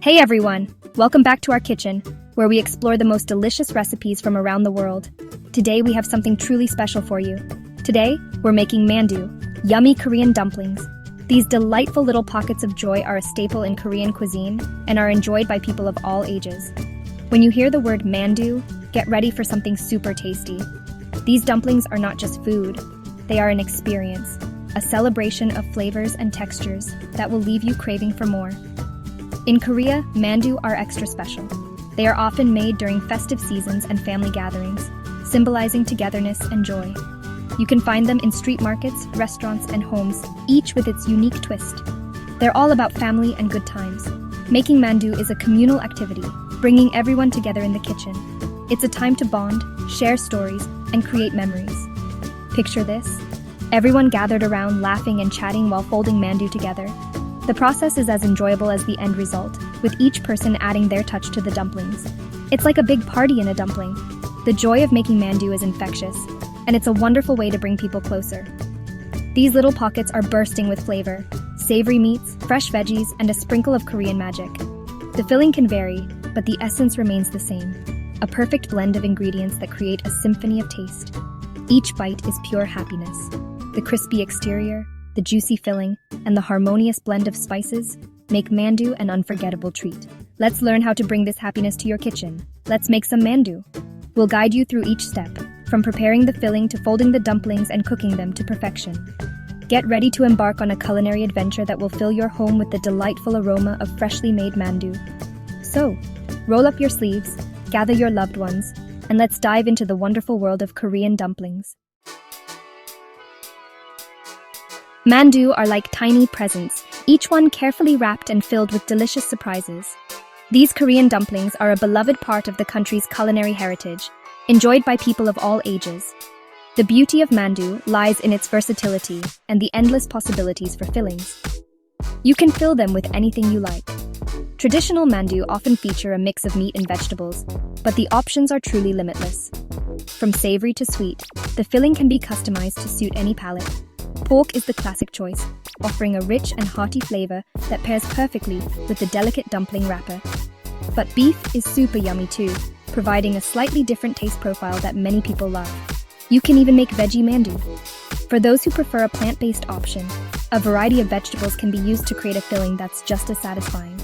Hey everyone! Welcome back to our kitchen, where we explore the most delicious recipes from around the world. Today we have something truly special for you. Today, we're making Mandu, yummy Korean dumplings. These delightful little pockets of joy are a staple in Korean cuisine and are enjoyed by people of all ages. When you hear the word Mandu, get ready for something super tasty. These dumplings are not just food, they are an experience, a celebration of flavors and textures that will leave you craving for more. In Korea, Mandu are extra special. They are often made during festive seasons and family gatherings, symbolizing togetherness and joy. You can find them in street markets, restaurants, and homes, each with its unique twist. They're all about family and good times. Making Mandu is a communal activity, bringing everyone together in the kitchen. It's a time to bond, share stories, and create memories. Picture this: everyone gathered around laughing and chatting while folding Mandu together. The process is as enjoyable as the end result, with each person adding their touch to the dumplings. It's like a big party in a dumpling. The joy of making Mandu is infectious, and it's a wonderful way to bring people closer. These little pockets are bursting with flavor: savory meats, fresh veggies, and a sprinkle of Korean magic. The filling can vary, but the essence remains the same. A perfect blend of ingredients that create a symphony of taste. Each bite is pure happiness. The crispy exterior, the juicy filling, and the harmonious blend of spices make Mandu an unforgettable treat. Let's learn how to bring this happiness to your kitchen. Let's make some Mandu. We'll guide you through each step, from preparing the filling to folding the dumplings and cooking them to perfection. Get ready to embark on a culinary adventure that will fill your home with the delightful aroma of freshly made Mandu. So, roll up your sleeves, gather your loved ones, and let's dive into the wonderful world of Korean dumplings. Mandu are like tiny presents, each one carefully wrapped and filled with delicious surprises. These Korean dumplings are a beloved part of the country's culinary heritage, enjoyed by people of all ages. The beauty of Mandu lies in its versatility and the endless possibilities for fillings. You can fill them with anything you like. Traditional Mandu often feature a mix of meat and vegetables, but the options are truly limitless. From savory to sweet, the filling can be customized to suit any palate. Pork is the classic choice, offering a rich and hearty flavor that pairs perfectly with the delicate dumpling wrapper. But beef is super yummy too, providing a slightly different taste profile that many people love. You can even make veggie Mandu. For those who prefer a plant-based option, a variety of vegetables can be used to create a filling that's just as satisfying.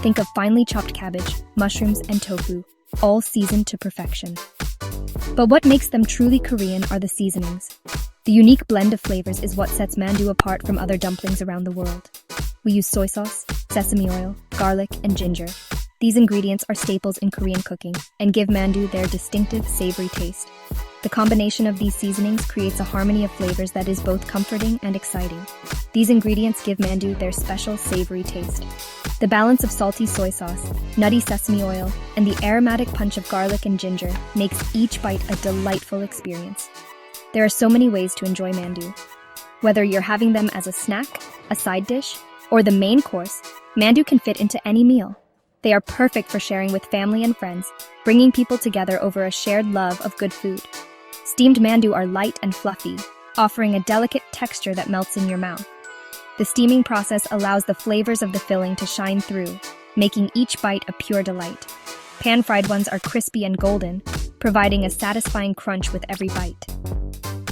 Think of finely chopped cabbage, mushrooms, and tofu, all seasoned to perfection. But what makes them truly Korean are the seasonings. The unique blend of flavors is what sets Mandu apart from other dumplings around the world. We use soy sauce, sesame oil, garlic, and ginger. These ingredients are staples in Korean cooking and give Mandu their distinctive savory taste. The combination of these seasonings creates a harmony of flavors that is both comforting and exciting. These ingredients give Mandu their special savory taste. The balance of salty soy sauce, nutty sesame oil, and the aromatic punch of garlic and ginger makes each bite a delightful experience. There are so many ways to enjoy Mandu. Whether you're having them as a snack, a side dish, or the main course, Mandu can fit into any meal. They are perfect for sharing with family and friends, bringing people together over a shared love of good food. Steamed Mandu are light and fluffy, offering a delicate texture that melts in your mouth. The steaming process allows the flavors of the filling to shine through, making each bite a pure delight. Pan-fried ones are crispy and golden, providing a satisfying crunch with every bite.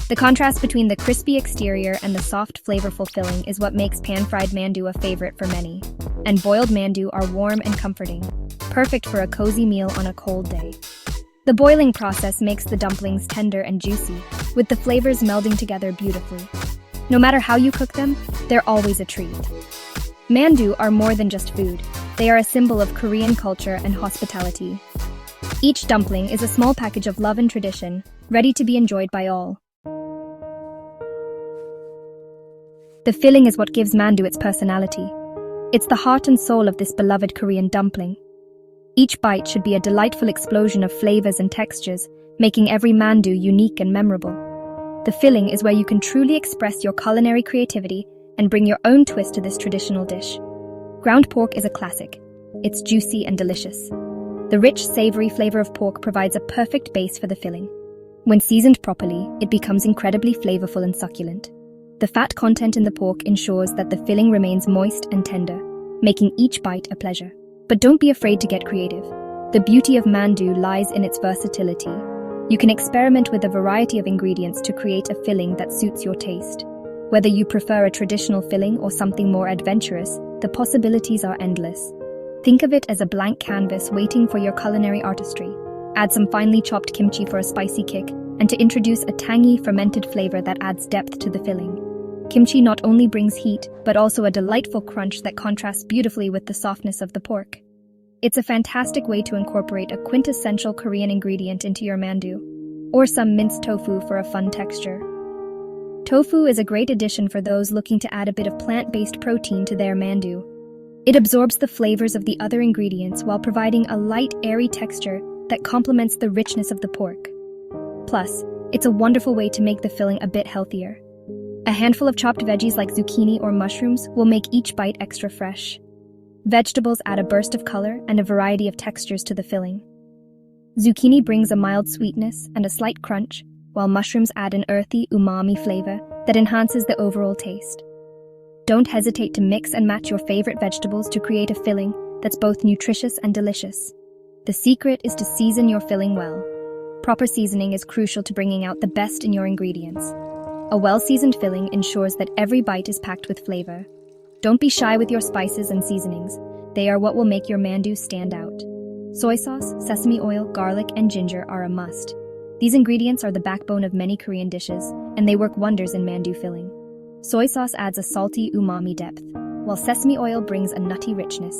The contrast between the crispy exterior and the soft, flavorful filling is what makes pan-fried Mandu a favorite for many. And boiled Mandu are warm and comforting, perfect for a cozy meal on a cold day. The boiling process makes the dumplings tender and juicy, with the flavors melding together beautifully. No matter how you cook them, they're always a treat. Mandu are more than just food. They are a symbol of Korean culture and hospitality. Each dumpling is a small package of love and tradition, ready to be enjoyed by all. The filling is what gives Mandu its personality. It's the heart and soul of this beloved Korean dumpling. Each bite should be a delightful explosion of flavors and textures, making every Mandu unique and memorable. The filling is where you can truly express your culinary creativity and bring your own twist to this traditional dish. Ground pork is a classic. It's juicy and delicious. The rich, savory flavor of pork provides a perfect base for the filling. When seasoned properly, it becomes incredibly flavorful and succulent. The fat content in the pork ensures that the filling remains moist and tender, making each bite a pleasure. But don't be afraid to get creative. The beauty of Mandu lies in its versatility. You can experiment with a variety of ingredients to create a filling that suits your taste. Whether you prefer a traditional filling or something more adventurous, the possibilities are endless. Think of it as a blank canvas waiting for your culinary artistry. Add some finely chopped kimchi for a spicy kick, and to introduce a tangy, fermented flavor that adds depth to the filling. Kimchi not only brings heat, but also a delightful crunch that contrasts beautifully with the softness of the pork. It's a fantastic way to incorporate a quintessential Korean ingredient into your mandu, or some minced tofu for a fun texture. Tofu is a great addition for those looking to add a bit of plant-based protein to their mandu. It absorbs the flavors of the other ingredients while providing a light, airy texture that complements the richness of the pork. Plus, it's a wonderful way to make the filling a bit healthier. A handful of chopped veggies like zucchini or mushrooms will make each bite extra fresh. Vegetables add a burst of color and a variety of textures to the filling. Zucchini brings a mild sweetness and a slight crunch, while mushrooms add an earthy, umami flavor that enhances the overall taste. Don't hesitate to mix and match your favorite vegetables to create a filling that's both nutritious and delicious. The secret is to season your filling well. Proper seasoning is crucial to bringing out the best in your ingredients. A well-seasoned filling ensures that every bite is packed with flavor. Don't be shy with your spices and seasonings. They are what will make your mandu stand out. Soy sauce, sesame oil, garlic, and ginger are a must. These ingredients are the backbone of many Korean dishes, and they work wonders in mandu filling. Soy sauce adds a salty, umami depth, while sesame oil brings a nutty richness.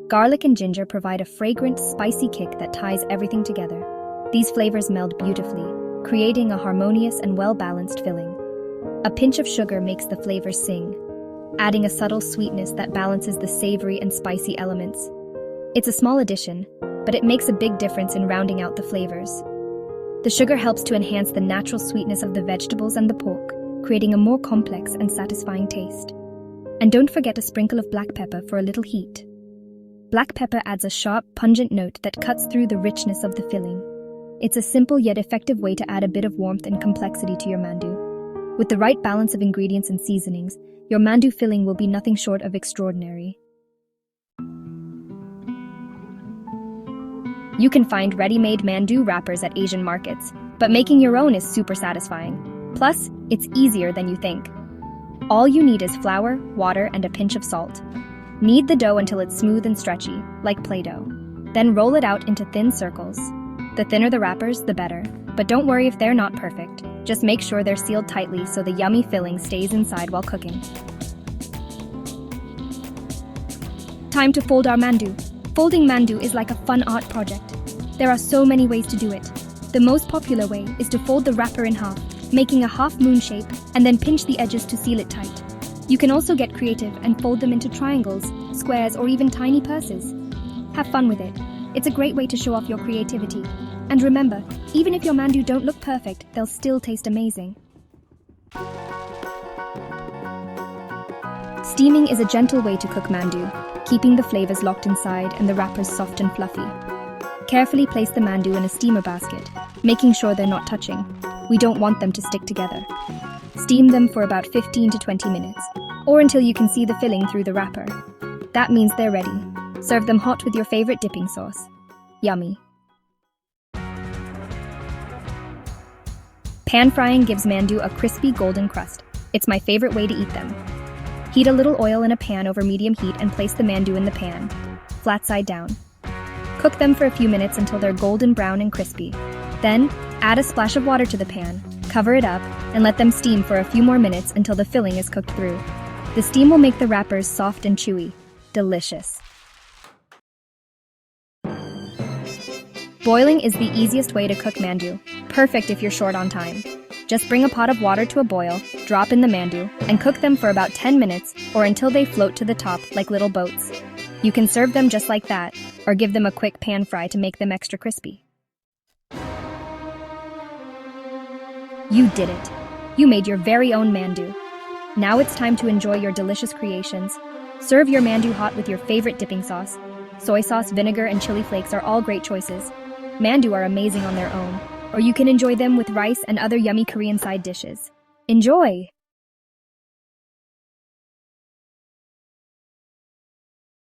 Garlic and ginger provide a fragrant, spicy kick that ties everything together. These flavors meld beautifully, creating a harmonious and well-balanced filling. A pinch of sugar makes the flavors sing, adding a subtle sweetness that balances the savory and spicy elements. It's a small addition, but it makes a big difference in rounding out the flavors. The sugar helps to enhance the natural sweetness of the vegetables and the pork, creating a more complex and satisfying taste. And don't forget a sprinkle of black pepper for a little heat. Black pepper adds a sharp, pungent note that cuts through the richness of the filling. It's a simple yet effective way to add a bit of warmth and complexity to your mandu. With the right balance of ingredients and seasonings, your mandu filling will be nothing short of extraordinary. You can find ready-made mandu wrappers at Asian markets, but making your own is super satisfying. Plus, it's easier than you think. All you need is flour, water, and a pinch of salt. Knead the dough until it's smooth and stretchy, like Play-Doh. Then roll it out into thin circles. The thinner the wrappers, the better. But don't worry if they're not perfect. Just make sure they're sealed tightly so the yummy filling stays inside while cooking. Time to fold our mandu. Folding mandu is like a fun art project. There are so many ways to do it. The most popular way is to fold the wrapper in half, making a half-moon shape, and then pinch the edges to seal it tight. You can also get creative and fold them into triangles, squares, or even tiny purses. Have fun with it. It's a great way to show off your creativity. And remember, even if your mandu don't look perfect, they'll still taste amazing. Steaming is a gentle way to cook mandu, keeping the flavors locked inside and the wrappers soft and fluffy. Carefully place the mandu in a steamer basket, making sure they're not touching. We don't want them to stick together. Steam them for about 15 to 20 minutes, or until you can see the filling through the wrapper. That means they're ready. Serve them hot with your favorite dipping sauce. Yummy. Pan frying gives mandu a crispy golden crust. It's my favorite way to eat them. Heat a little oil in a pan over medium heat and place the mandu in the pan, flat side down. Cook them for a few minutes until they're golden brown and crispy. Then, add a splash of water to the pan, cover it up, and let them steam for a few more minutes until the filling is cooked through. The steam will make the wrappers soft and chewy. Delicious. Boiling is the easiest way to cook mandu, perfect if you're short on time. Just bring a pot of water to a boil, drop in the mandu, and cook them for about 10 minutes or until they float to the top like little boats. You can serve them just like that, or give them a quick pan fry to make them extra crispy. You did it! You made your very own mandu. Now it's time to enjoy your delicious creations. Serve your mandu hot with your favorite dipping sauce. Soy sauce, vinegar, and chili flakes are all great choices. Mandu are amazing on their own, or you can enjoy them with rice and other yummy Korean side dishes. Enjoy!